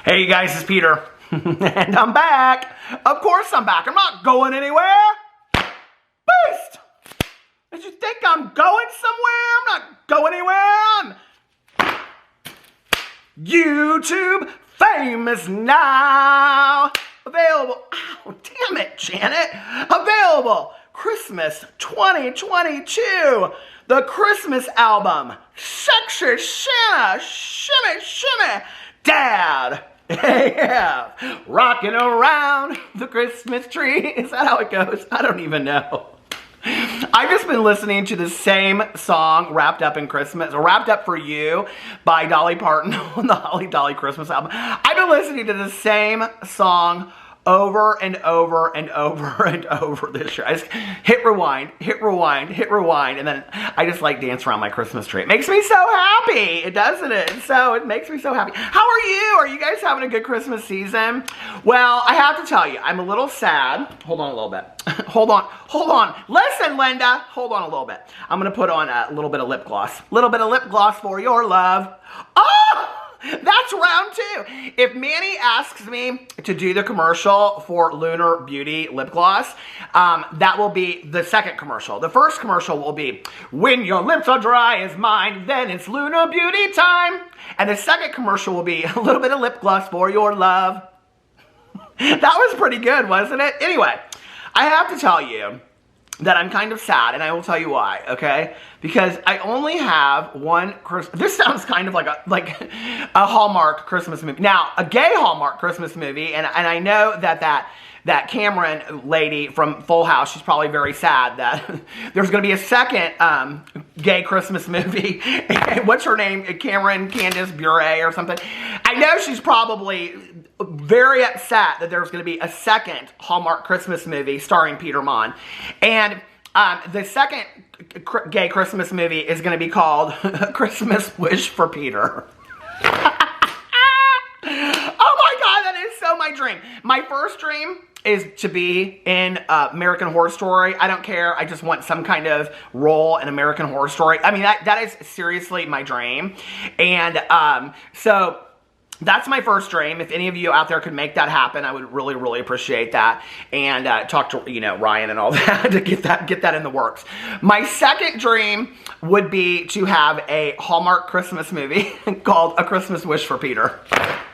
Hey guys, it's Peter. And I'm back. Of course I'm back. I'm not going anywhere. Boost! Did you think I'm going somewhere? I'm not going anywhere. I'm YouTube famous now. Available. Oh, damn it, Janet. Available Christmas 2022. The Christmas album. Sexy Santa. Shimmy, shimmy. Dad. Yeah. Rocking around the Christmas tree. Is that how it goes? I don't even know. I've just been listening to the same song, Wrapped Up in Christmas, or Wrapped Up for You by Dolly Parton on the Holly Dolly Christmas album. I've been listening to the same song over and over and over and over this year. I just hit rewind, and then I just like dance around my Christmas tree. It makes me so happy, doesn't it? So it makes me so happy. How are you? Are you guys having a good Christmas season? Well, I have to tell you, I'm a little sad. Hold on a little bit. Hold on. Listen, Linda. Hold on a little bit. I'm going to put on a little bit of lip gloss. Little bit of lip gloss for your love. Oh! That's round two. If Manny asks me to do the commercial for Lunar Beauty lip gloss, that will be the second commercial. The first commercial will be, when your lips are dry as mine, then it's Lunar Beauty time. And the second commercial will be a little bit of lip gloss for your love. That was pretty good, wasn't it? Anyway, I have to tell you that I'm kind of sad, and I will tell you why, okay? Because I only have one Christmas. This sounds kind of like a Hallmark Christmas movie. Now, a gay Hallmark Christmas movie, and I know that Cameron lady from Full House, she's probably very sad that there's going to be a second gay Christmas movie. What's her name? Cameron Candace Bure or something. I know she's probably very upset that there's going to be a second Hallmark Christmas movie starring Peter Monn. And the second gay Christmas movie is going to be called Christmas Wish for Peter. Oh my God, that is so my dream. My first dream is to be in American Horror Story. I don't care. I just want some kind of role in American Horror Story. I mean, that is seriously my dream. And so that's my first dream. If any of you out there could make that happen, I would really, really appreciate that. And talk to, Ryan and all that to get that in the works. My second dream would be to have a Hallmark Christmas movie called A Christmas Wish for Peter.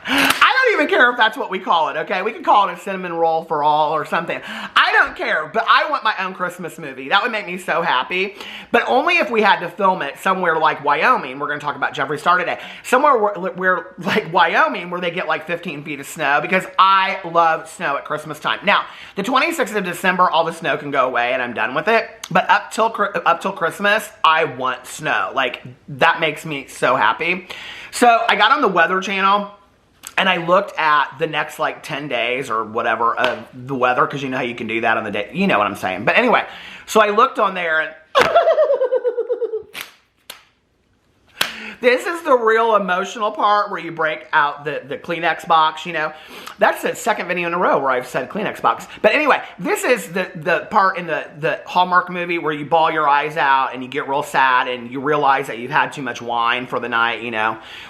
I don't even care if that's what we call it, okay? We could call it a cinnamon roll for all or something. I don't care, but I want my own Christmas movie. That would make me so happy. But only if we had to film it somewhere like Wyoming. We're going to talk about Jeffree Star today. Somewhere where like Wyoming, where they get like 15 feet of snow, because I love snow at Christmas time. Now, the 26th of December, all the snow can go away and I'm done with it. But up till Christmas, I want snow. Like, that makes me so happy. So I got on the Weather Channel, and I looked at the next, 10 days or whatever of the weather, because you know how you can do that on the day. You know what I'm saying. But anyway, so I looked on there, and this is the real emotional part where you break out the Kleenex box, That's the second video in a row where I've said Kleenex box. But anyway, this is the part in the Hallmark movie where you bawl your eyes out and you get real sad and you realize that you've had too much wine for the night,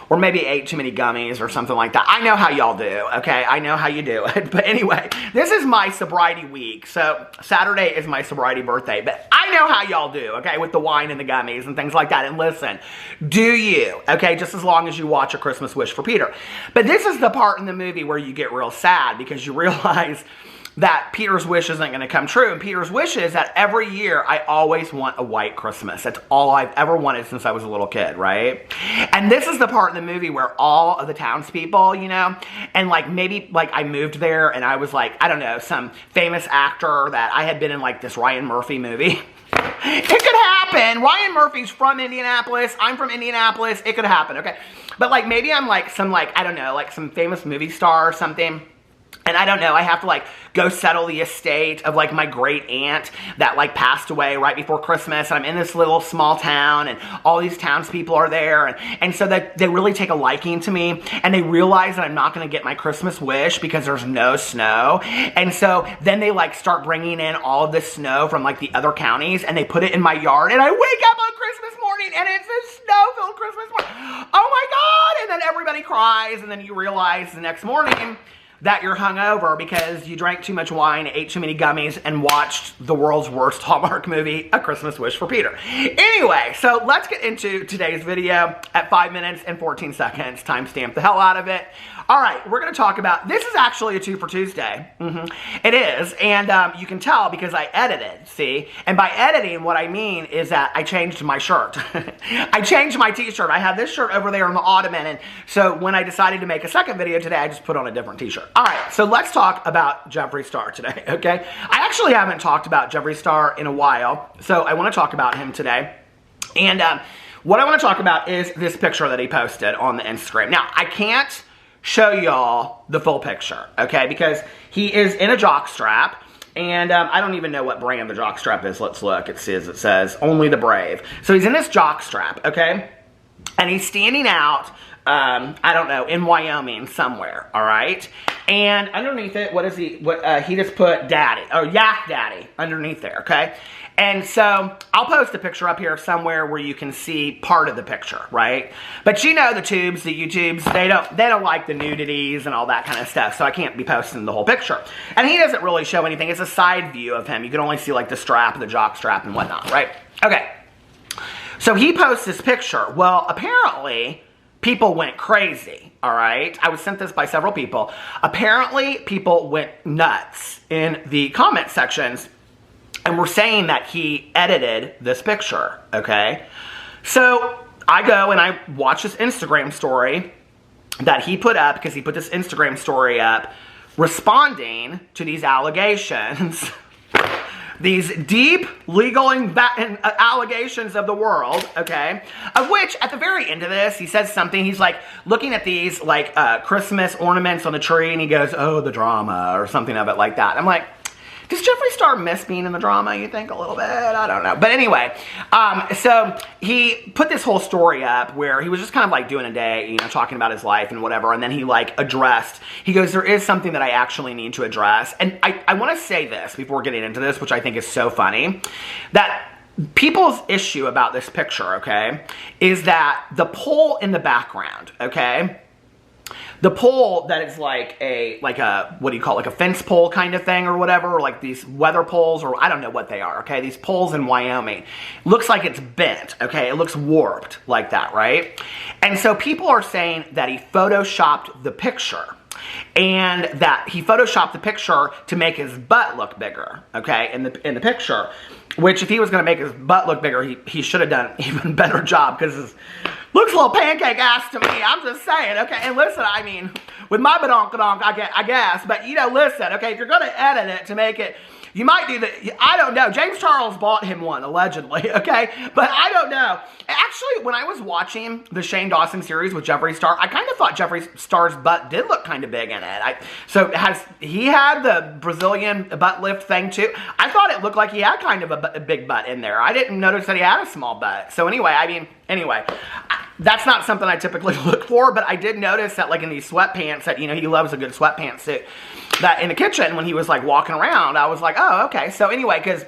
or maybe ate too many gummies or something like that. I know how y'all do, okay? I know how you do it. But anyway, this is my sobriety week. So Saturday is my sobriety birthday. But I know how y'all do, okay, with the wine and the gummies and things like that. And listen, do you, okay, just as long as you watch A Christmas Wish for Peter. But this is the part in the movie where you get real sad because you realize that Peter's wish isn't going to come true. And Peter's wish is that every year I always want a white Christmas. That's all I've ever wanted since I was a little kid, right? And this is the part in the movie where all of the townspeople, and maybe I moved there and I was I don't know, some famous actor that I had been in this Ryan Murphy movie. It could happen. Ryan Murphy's from Indianapolis. I'm from Indianapolis. It could happen, okay? But maybe I'm some I don't know, some famous movie star or something. And I don't know, I have to like go settle the estate of like my great aunt that like passed away right before Christmas. And I'm in this little small town and all these townspeople are there. And so that they really take a liking to me, and they realize that I'm not going to get my Christmas wish because there's no snow. And so then they like start bringing in all of this snow from like the other counties, and they put it in my yard, and I wake up on Christmas morning and it's a snow-filled Christmas morning. Oh my God. And then everybody cries, and then you realize the next morning that you're hungover because you drank too much wine, ate too many gummies, and watched the world's worst Hallmark movie, A Christmas Wish for Peter. Anyway, so let's get into today's video at 5 minutes and 14 seconds. Timestamp the hell out of it. All right, we're going to talk about, this is actually a 2 for Tuesday. It is, and you can tell because I edited, see? And by editing, what I mean is that I changed my shirt. I changed my t-shirt. I had this shirt over there on the ottoman, and so when I decided to make a second video today, I just put on a different t-shirt. All right, so let's talk about Jeffree Star today, okay? I actually haven't talked about Jeffree Star in a while, so I want to talk about him today. And what I want to talk about is this picture that he posted on the Instagram. Now, I can't show y'all the full picture, okay? Because he is in a jock strap, and I don't even know what brand the jock strap is. Let's look. It says Only the Brave. So he's in this jock strap, okay? And he's standing out, I don't know, in Wyoming somewhere, all right? And underneath it, what is he? He just put Daddy, or Yak Daddy underneath there, okay? And so I'll post a picture up here somewhere where you can see part of the picture, right? But you know the tubes, the YouTubes, they don't like the nudities and all that kind of stuff, so I can't be posting the whole picture. And he doesn't really show anything. It's a side view of him. You can only see like the strap, the jock strap and whatnot, right? Okay. So he posts this picture. Well, apparently people went crazy, all right? I was sent this by several people. Apparently people went nuts in the comment sections, and we're saying that he edited this picture, okay? So I go and I watch this Instagram story that he put up, because he put this Instagram story up responding to these allegations, these deep legal allegations of the world, okay? Of which, at the very end of this, he says something. He's like looking at these like Christmas ornaments on the tree, and he goes, "Oh, the drama," or something of it like that. I'm like, does Jeffree Star miss being in the drama, you think, a little bit? I don't know. But anyway, so he put this whole story up where he was just kind of like doing a day, you know, talking about his life and whatever, and then he like addressed, he goes, there is something that I actually need to address. And I want to say this before getting into this, which I think is so funny, that people's issue about this picture, okay, is that the pole in the background, okay, the pole that is like a, what do you call it, like a fence pole kind of thing or whatever, or like these weather poles, or I don't know what they are, okay? These poles in Wyoming. Looks like it's bent, okay? It looks warped like that, right? And so people are saying that he photoshopped the picture, and that he photoshopped the picture to make his butt look bigger, okay, in the picture. Which, if he was going to make his butt look bigger, he should have done an even better job, because his looks a little pancake ass to me. I'm just saying, okay? And listen, I mean, with my badonkadonk, I guess, but, you know, listen, okay, if you're going to edit it to make it, you might do the, I don't know. James Charles bought him one, allegedly, okay? But I don't know. Actually, when I was watching the Shane Dawson series with Jeffree Star, I kind of thought Jeffree Star's butt did look kind of big in it. So he had the Brazilian butt lift thing too. I thought it looked like he had kind of a big butt in there. I didn't notice that he had a small butt. So anyway, that's not something I typically look for, but I did notice that, like, in these sweatpants, that, you know, he loves a good sweatpants suit, that in the kitchen when he was like walking around, I was like, oh, okay. So anyway, because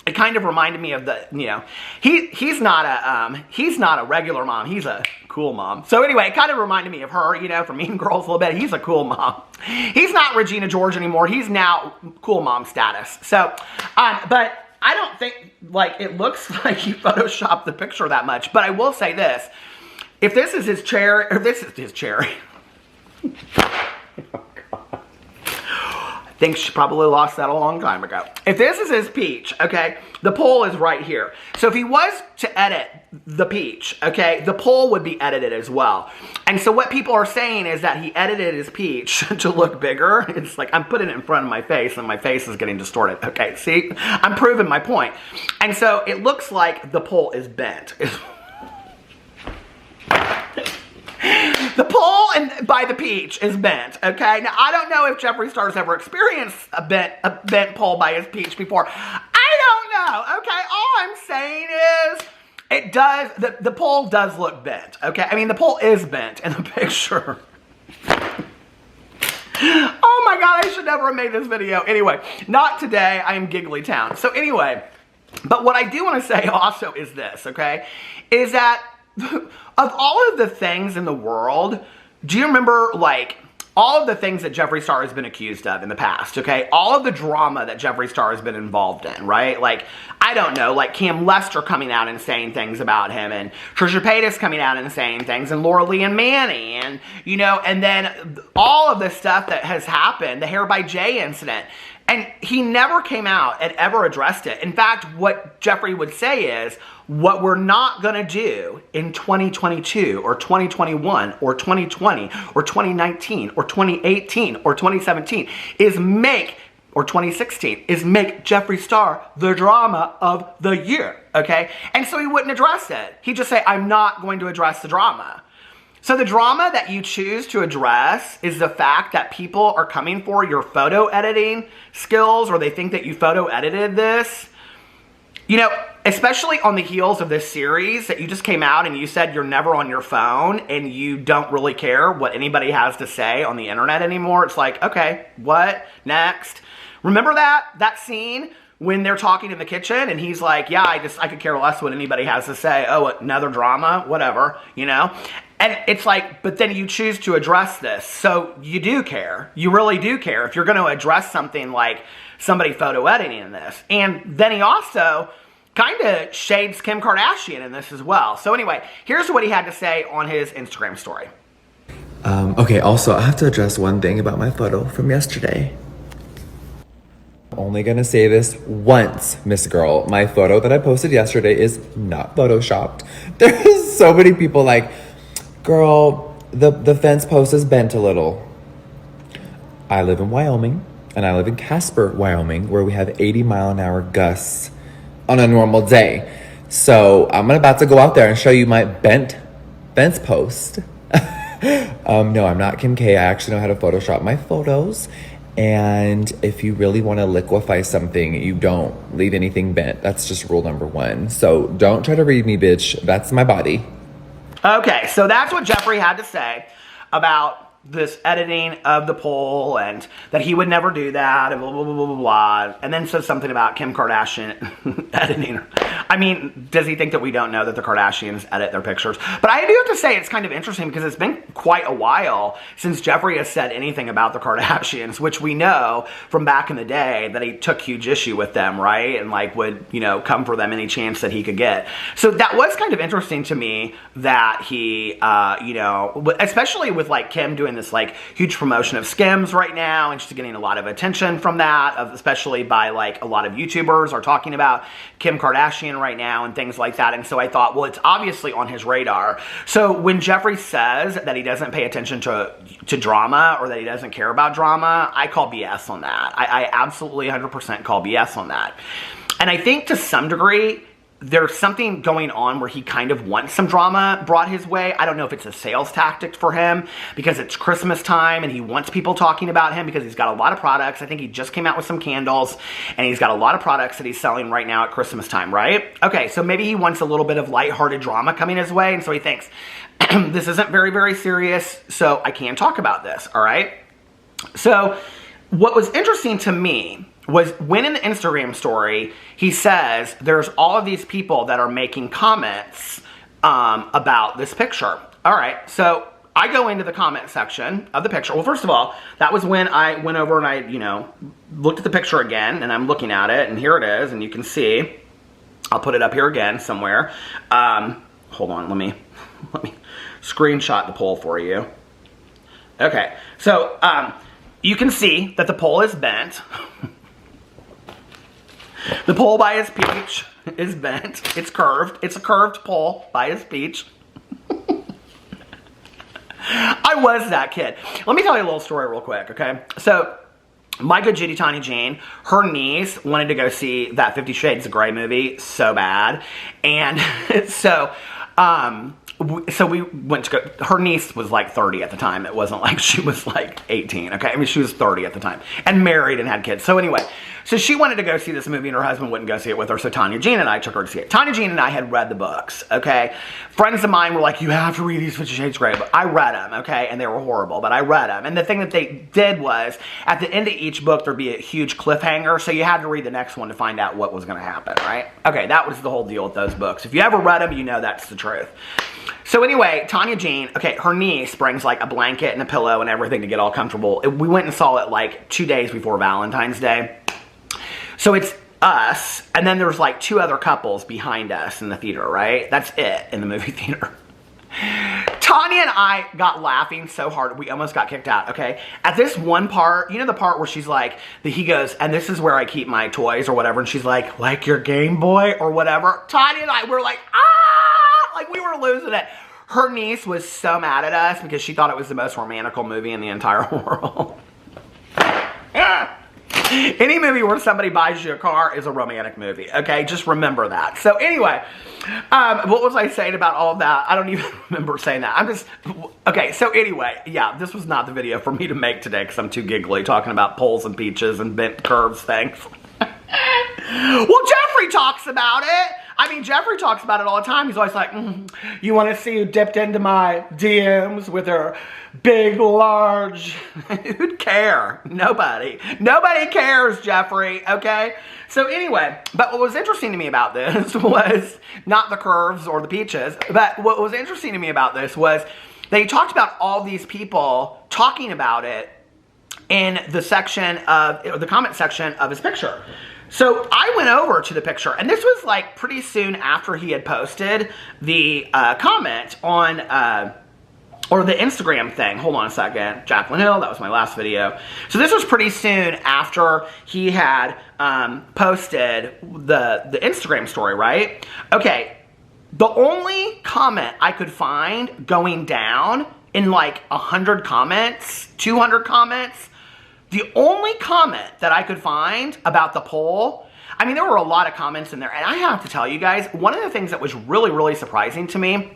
it kind of reminded me of the, you know, he's not a regular mom, he's a cool mom. So anyway, it kind of reminded me of her, you know, from Mean Girls a little bit. He's a cool mom. He's not Regina George anymore. He's now cool mom status. So, but I don't think, like, it looks like he photoshopped the picture that much. But I will say this. If this is his cherry, or this is his cherry. Oh, God. I think she probably lost that a long time ago. If this is his peach, okay, the pole is right here. So if he was to edit the peach, okay, the pole would be edited as well. And so what people are saying is that he edited his peach to look bigger. It's like, I'm putting it in front of my face and my face is getting distorted. Okay, see? I'm proving my point. And so it looks like the pole is bent. The pole by the peach is bent, okay? Now, I don't know if Jeffree Star's ever experienced a bent pole by his peach before. I don't know, okay? All I'm saying is it does, the pole does look bent, okay? I mean, the pole is bent in the picture. Oh my God, I should never have made this video. Anyway, not today. I am Giggly Town. So anyway, but what I do want to say also is this, okay? Is that of all of the things in the world, do you remember, like, all of the things that Jeffree Star has been accused of in the past, okay? All of the drama that Jeffree Star has been involved in, right? Like, I don't know, like Cam Lester coming out and saying things about him, and Trisha Paytas coming out and saying things, and Laura Lee and Manny, and, you know, and then all of the stuff that has happened, the Hair by Jay incident. And he never came out and ever addressed it. In fact, what Jeffree would say is, what we're not gonna do in 2022 or 2021 or 2020 or 2019 or 2018 or 2017 is make, or 2016, is make Jeffree Star the drama of the year, okay? And so he wouldn't address it. He'd just say, I'm not going to address the drama. So the drama that you choose to address is the fact that people are coming for your photo editing skills, or they think that you photo edited this. You know, especially on the heels of this series that you just came out and you said you're never on your phone and you don't really care what anybody has to say on the internet anymore. It's like, okay, what? Next. Remember that scene when they're talking in the kitchen and he's like, yeah, I could care less what anybody has to say. Oh, another drama, whatever, you know? And it's like, but then you choose to address this. So you do care. You really do care if you're going to address something like somebody photo editing in this. And then he also kind of shades Kim Kardashian in this as well. So anyway, here's what he had to say on his Instagram story. Okay, also, I have to address one thing about my photo from yesterday. I'm only gonna say this once, Miss Girl. My photo that I posted yesterday is not photoshopped. There's so many people like, girl, the fence post is bent a little. I live in Wyoming, and I live in Casper, Wyoming, where we have 80-mile-an-hour gusts on a normal day. So I'm about to go out there and show you my bent fence post. No, I'm not Kim K. I actually know how to Photoshop my photos. And if you really want to liquefy something, you don't leave anything bent. That's just rule number 1. So don't try to read me, bitch. That's my body. Okay, so that's what Jeffree had to say about this editing of the poll, and that he would never do that, and blah, blah, blah, blah, blah, blah. And then says something about Kim Kardashian editing. I mean, does he think that we don't know that the Kardashians edit their pictures? But I do have to say it's kind of interesting because it's been quite a while since Jeffree has said anything about the Kardashians, which we know from back in the day that he took huge issue with them, right? And like would, you know, come for them any chance that he could get. So that was kind of interesting to me that he, you know, especially with like Kim doing this like huge promotion of Skims right now, and she's getting a lot of attention from that, especially by like a lot of YouTubers are talking about Kim Kardashian right now and things like that. And so I thought, well, it's obviously on his radar. So when Jeffree says that he doesn't pay attention to drama, or that he doesn't care about drama, I call BS on that. I absolutely 100% call BS on that. And I think to some degree, there's something going on where he kind of wants some drama brought his way. I don't know if it's a sales tactic for him because it's Christmas time and he wants people talking about him because he's got a lot of products. I think he just came out with some candles and he's got a lot of products that he's selling right now at Christmas time, right? Okay, so maybe he wants a little bit of lighthearted drama coming his way, and so he thinks, this isn't very, very serious, so I can't talk about this, all right? So what was interesting to me was when in the Instagram story, he says there's all of these people that are making comments about this picture. All right, so I go into the comment section of the picture. Well, first of all, that was when I went over and I, you know, looked at the picture again, and I'm looking at it, and here it is, and you can see, I'll put it up here again somewhere. Hold on, let me screenshot the poll for you. Okay, so you can see that the poll is bent. The pole by his peach is bent. It's curved. It's a curved pole by his peach. I was that kid. Let me tell you a little story real quick, okay? So, my good Judy Tawny Jane, her niece wanted to go see that 50 Shades of Grey movie so bad. And so, so we went to go, her niece was like 30 at the time. It wasn't like she was like 18, okay? I mean, she was 30 at the time and married and had kids. So anyway, so she wanted to go see this movie and her husband wouldn't go see it with her. So Tanya Jean and I took her to see it. Tanya Jean and I had read the books, okay? Friends of mine were like, you have to read these 50 Shades Grey. But I read them, okay? And they were horrible, but I read them. And the thing that they did was at the end of each book, there'd be a huge cliffhanger. So you had to read the next one to find out what was going to happen, right? Okay, that was the whole deal with those books. If you ever read them, you know that's the truth. So anyway, Tanya Jean, okay, her niece brings like a blanket and a pillow and everything to get all comfortable. We went and saw it like 2 days before Valentine's Day. So it's us, and then there's like 2 other couples behind us in the theater, right? That's it in the movie theater. Tanya and I got laughing so hard, we almost got kicked out, okay? At this one part, you know the part where she's like, he goes, and this is where I keep my toys or whatever, and she's like your Game Boy or whatever. Tanya and I were like, ah! Like we were losing it. Her niece was so mad at us because she thought it was the most romantical movie in the entire world. Any movie where somebody buys you a car is a romantic movie, okay? Just remember that. So anyway, what was I saying about all of that? I don't even remember saying that. Okay, so anyway, yeah, this was not the video for me to make today because I'm too giggly talking about poles and peaches and bent curves things. Well, Jeffree talks about it. I mean, Jeffree talks about it all the time. He's always like, you want to see who dipped into my DMs with her big, large... Who'd care? Nobody. Nobody cares, Jeffree, okay? So anyway, but what was interesting to me about this was not the curves or the peaches, but what was interesting to me about this was they talked about all these people talking about it in the section of, the comment section of his picture. So I went over to the picture, and this was like pretty soon after he had posted the comment on, or the Instagram thing. Hold on a second. Jaclyn Hill, that was my last video. So this was pretty soon after he had posted the Instagram story, right? Okay, the only comment I could find going down in like 100 comments, 200 comments, the only comment that I could find about the poll, I mean, there were a lot of comments in there, and I have to tell you guys, one of the things that was really, really surprising to me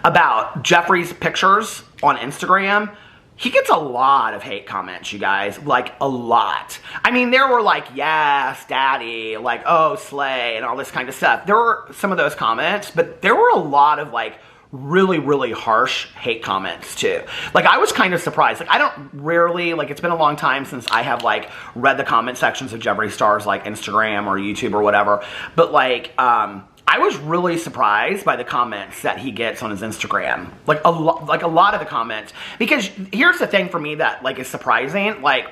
about Jeffree's pictures on Instagram, he gets a lot of hate comments, you guys, like a lot. I mean, there were like, yes, daddy, like, oh, slay, and all this kind of stuff. There were some of those comments, but there were a lot of like, really, really harsh hate comments too. Like I was kind of surprised. Like I don't rarely, like it's been a long time since I have like read the comment sections of Jeffree Star's like Instagram or YouTube or whatever. But like, I was really surprised by the comments that he gets on his Instagram. Like a lot of the comments. Because here's the thing for me that like is surprising. Like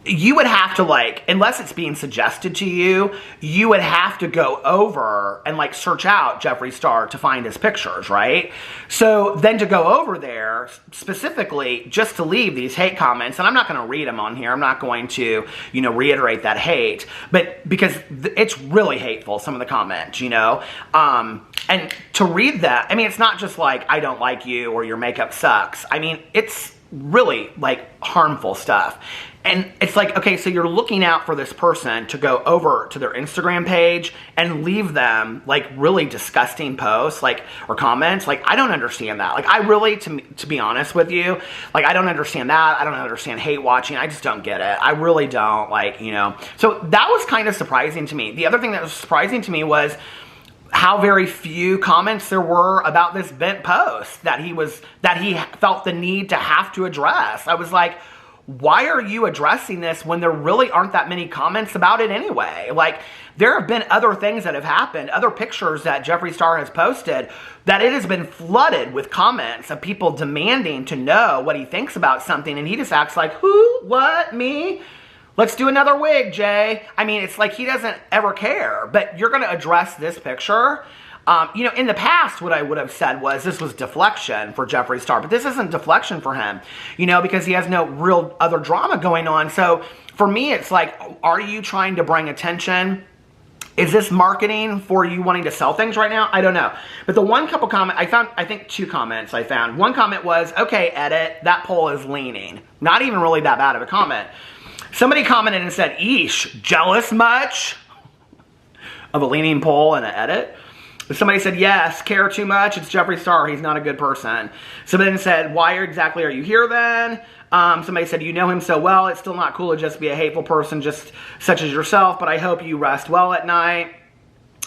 you would have to like, unless it's being suggested to you, you would have to go over and like search out Jeffree Star to find his pictures, right? So then to go over there specifically just to leave these hate comments, and I'm not going to read them on here. I'm not going to, you know, reiterate that hate, but because it's really hateful, some of the comments, you know? And to read that, I mean, it's not just like, I don't like you or your makeup sucks. I mean, it's really like harmful stuff. And it's like, okay, so you're looking out for this person to go over to their Instagram page and leave them like really disgusting posts, like, or comments. Like, I don't understand that. Like, I really, to be honest with you, like, I don't understand that. I don't understand hate watching. I just don't get it. I really don't, like, you know. So that was kind of surprising to me. The other thing that was surprising to me was how very few comments there were about this bent post that he felt the need to have to address. I was like, why are you addressing this when there really aren't that many comments about it anyway? Like, there have been other things that have happened, other pictures that Jeffree Star has posted, that it has been flooded with comments of people demanding to know what he thinks about something, and he just acts like, who? What? Me? Let's do another wig, Jay. I mean, it's like he doesn't ever care, but you're going to address this picture. You know, in the past, what I would have said was this was deflection for Jeffree Star, but this isn't deflection for him, you know, because he has no real other drama going on. So for me, it's like, are you trying to bring attention? Is this marketing for you wanting to sell things right now? I don't know. But the one couple comment, I found, I think 2 comments I found. One comment was, okay, edit, that poll is leaning. Not even really that bad of a comment. Somebody commented and said, eesh, jealous much? Of a leaning poll and an edit. Somebody said, yes, care too much. It's Jeffree Star. He's not a good person. Somebody then said, why exactly are you here then? Somebody said, you know him so well. It's still not cool to just be a hateful person just such as yourself, but I hope you rest well at night.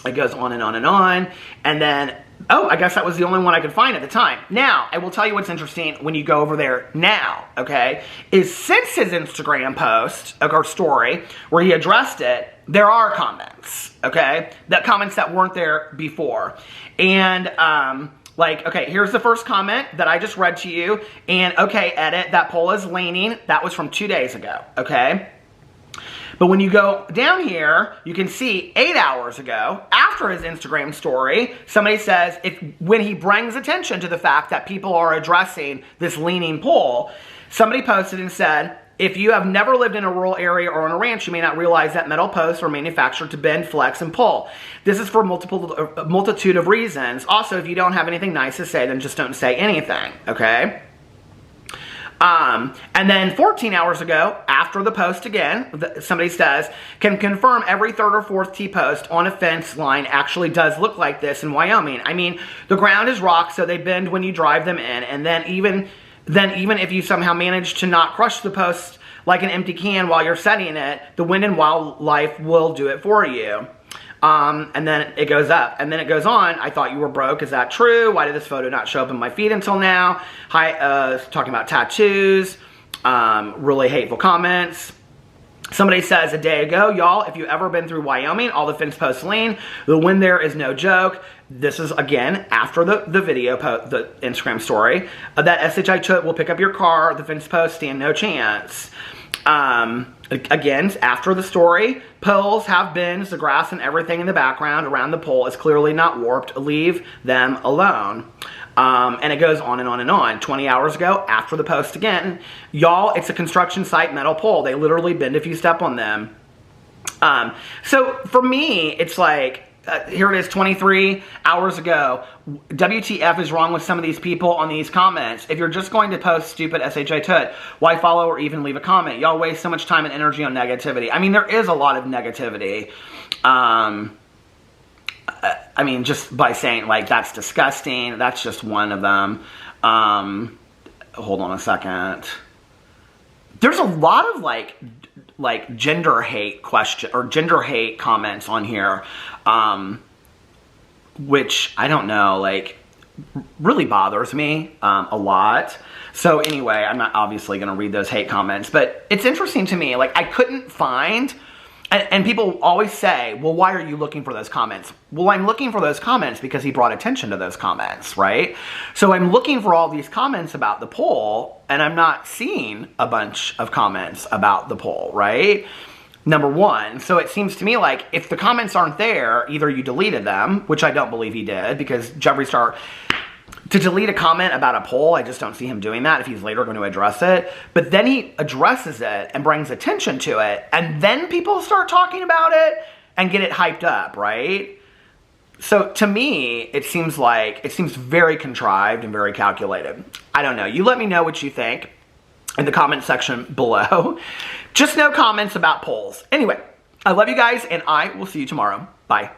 It goes on and on and on. And then, oh, I guess that was the only one I could find at the time. Now, I will tell you what's interesting when you go over there now, okay, is since his Instagram post, or story, where he addressed it, there are comments, okay, comments that weren't there before. And, like, okay, here's the first comment that I just read to you. And, okay, edit, that poll is leaning. That was from 2 days ago, okay? But when you go down here, you can see 8 hours ago, after his Instagram story, somebody says, when he brings attention to the fact that people are addressing this leaning poll, somebody posted and said, if you have never lived in a rural area or on a ranch, you may not realize that metal posts were manufactured to bend, flex, and pull. This is for a multitude of reasons. Also, if you don't have anything nice to say, then just don't say anything, okay? And then 14 hours ago, after the post again, somebody says, can confirm every third or fourth T-post on a fence line actually does look like this in Wyoming. I mean, the ground is rock, so they bend when you drive them in, and then even if you somehow manage to not crush the post like an empty can while you're setting it, the wind and wildlife will do it for you. And then it goes up. And then it goes on, I thought you were broke. Is that true? Why did this photo not show up in my feed until now? Hi, talking about tattoos. Really hateful comments. Somebody says a day ago, y'all, if you've ever been through Wyoming, all the fence posts lean. The wind there is no joke. This is, again, after the video, the Instagram story. That SHI Chut will pick up your car. The fence posts stand no chance. Again, after the story, poles have bends, the grass and everything in the background around the pole is clearly not warped. Leave them alone. And it goes on and on and on. 20 hours ago, after the post again, y'all, it's a construction site metal pole. They literally bend if you step on them. So for me, it's like, here it is 23 hours ago. WTF is wrong with some of these people on these comments. If you're just going to post stupid SHI Tut, why follow or even leave a comment? Y'all waste so much time and energy on negativity. I mean, there is a lot of negativity. I mean, just by saying, like, that's disgusting. That's just one of them. Hold on a second. There's a lot of, like gender hate gender hate comments on here, which I don't know, like, really bothers me a lot. So anyway, I'm not obviously going to read those hate comments, but it's interesting to me. Like, I couldn't find, and people always say, well, why are you looking for those comments? Well, I'm looking for those comments because he brought attention to those comments, right? So I'm looking for all these comments about the poll, and I'm not seeing a bunch of comments about the poll, right? Number one. So it seems to me like if the comments aren't there, either you deleted them, which I don't believe he did, because Jeffree Star, to delete a comment about a poll, I just don't see him doing that if he's later going to address it. But then he addresses it and brings attention to it, and then people start talking about it and get it hyped up, right? So to me, it seems very contrived and very calculated. I don't know. You let me know what you think in the comment section below. Just no comments about polls. Anyway, I love you guys, and I will see you tomorrow. Bye.